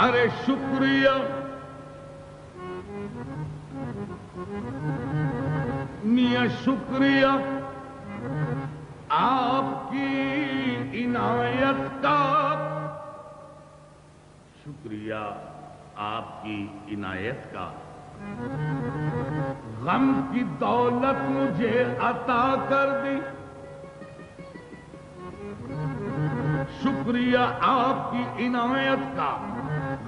ارے شکریہ میاں شکریہ آپ کی عنایت کا، شکریہ آپ کی عنایت کا، غم کی دولت مجھے عطا کر دی، شکریہ آپ کی عنایت کا،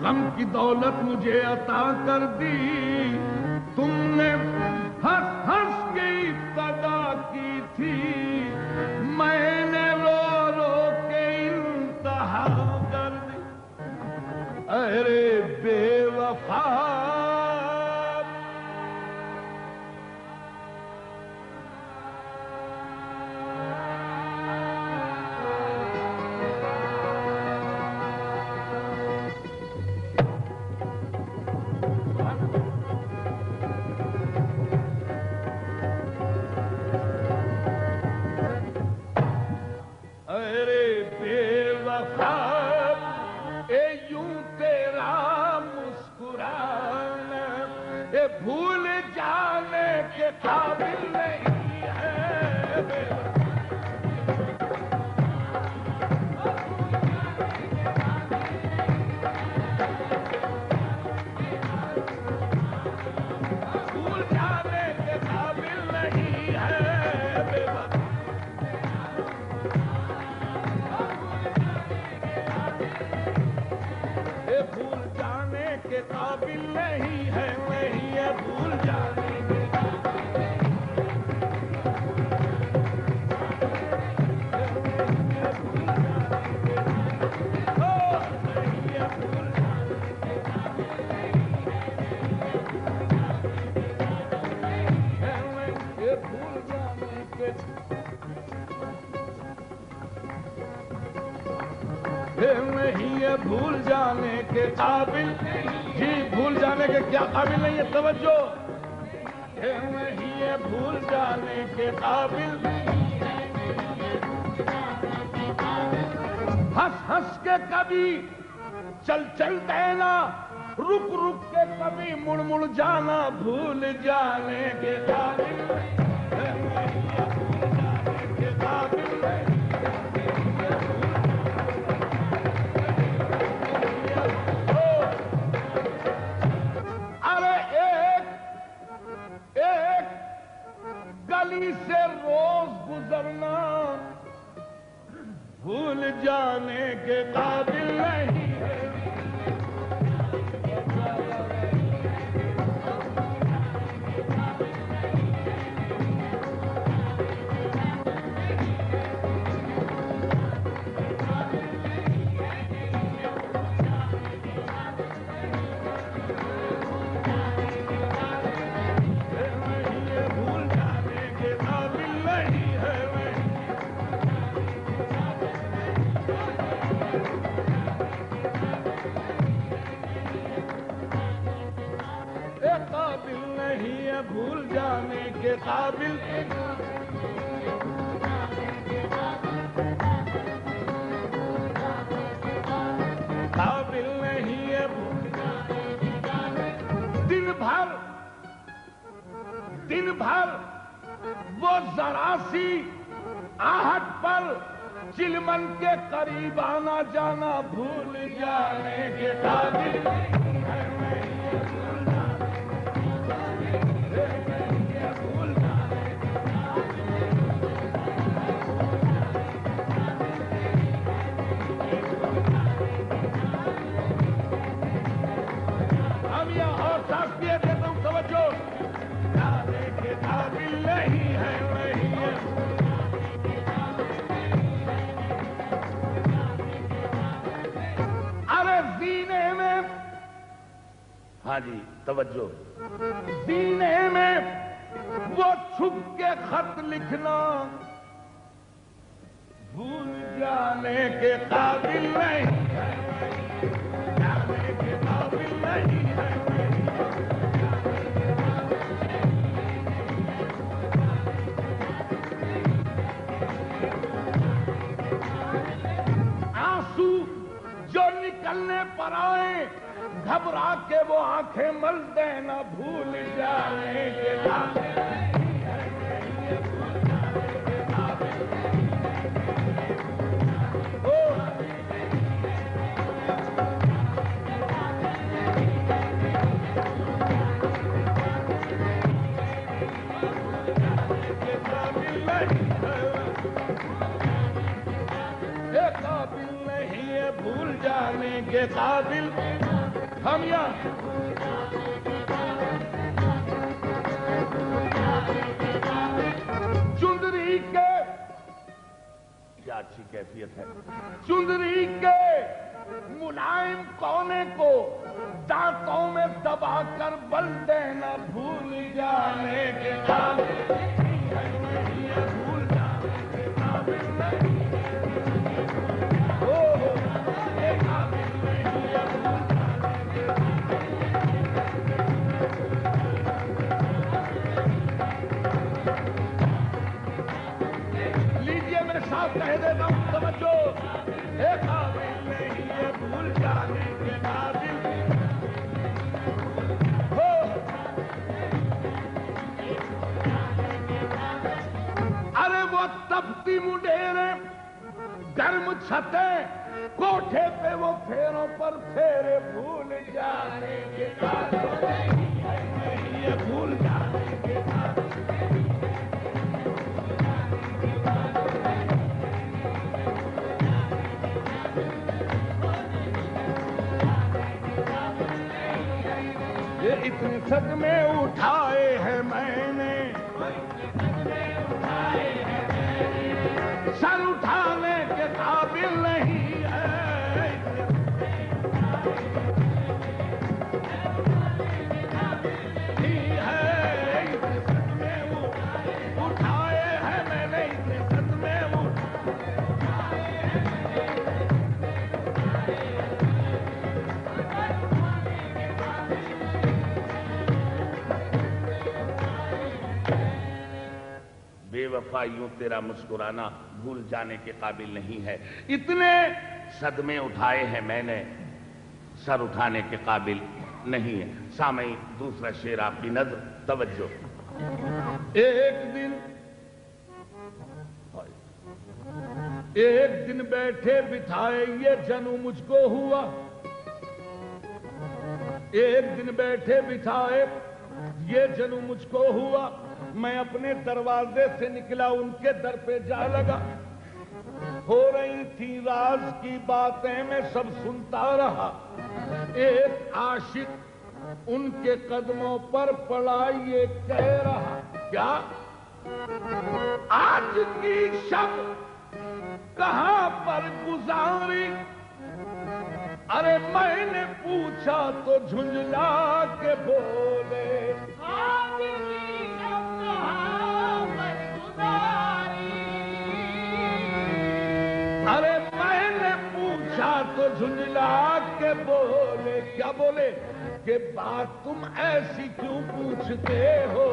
غم کی دولت مجھے عطا کر دی، تم نے ہنس ہنس کے ابتدا کی تھی، میں نے رو رو کے انتہا کر دی، ارے بے وفا بھول جانے کے قابل نہیں ہے، بھول جانے کے قابل نہیں ہے، بھول جانے کے قابل نہیں ہے، بھول جانے کے نہیں ہے، بھول جانے کے قابل، جی بھول جانے کے کیا قابل نہیں ہے، توجہ نہیں ہے، بھول جانے کے قابل، ہنس ہنس کے کبھی چل چل دینا، رک رک کے کبھی مڑ مڑ جانا، بھول جانے کے قابل نہیں ہے، بھول جانے کے قابل نہیں، گلی سے روز گزرنا بھول جانے کے قابل نہیں ہے، بھول جانے کے قابل، قابل نہیں ہے، دن بھر وہ ذرا سی آہٹ پر چلمن کے قریب آنا جانا بھول جانے کے قابل نہیں ہے، ہاں جی توجہ، سینے میں وہ چھپ کے خط لکھنا بھول جانے کے قابل نہیں ہے، جانے کے قابل نہیں ہے، آنسو جو نکلنے پر آئے گھبرا کے وہ آنکھیں مل دینا بھول جائیں گے بھول جانے کے قابل ہم یہاں چندری کے کیا اچھی کیفیت ہے چندری کے ملائم کونے کو دانتوں میں دبا کر بل دینا بھول جانے کے قابل بھول جانے کے قابل نہیں کہہ دیتا ہوں سمجھو ایک قابل نہیں ہے بھول جانے کے قابل ہو ارے وہ تپتی مڈیریں گرم چھتیں کوٹھے پہ وہ پھیروں پر پھیرے بھول جانے کے قابل نہیں ہے بھول جانے کے قابل اتنے صدمے اٹھائے ہیں میں نے سر اٹھانے کے قابل نہیں ہے اتنے صدمے اٹھائے ہیں میں نے اتنے صدمے بے وفائیوں تیرا مسکرانا بھول جانے کے قابل نہیں ہے اتنے صدمے اٹھائے ہیں میں نے سر اٹھانے کے قابل نہیں ہے سامعین دوسرا شعر آپ کی نظر توجہ ایک دن بیٹھے بٹھائے یہ جنو مجھ کو ہوا ایک دن بیٹھے بٹھائے یہ جنو مجھ کو ہوا میں اپنے دروازے سے نکلا ان کے در پہ جا لگا ہو رہی تھی راز کی باتیں میں سب سنتا رہا ایک عاشق ان کے قدموں پر پڑا یہ کہہ رہا کیا آج کی شب کہاں پر گزاری ارے میں نے پوچھا تو جھنجلا کے بولے آج کی شب کہاں پر گزاری ارے میں نے پوچھا تو جھنجلا کے بولے کیا بولے کہ بات تم ایسی کیوں پوچھتے ہو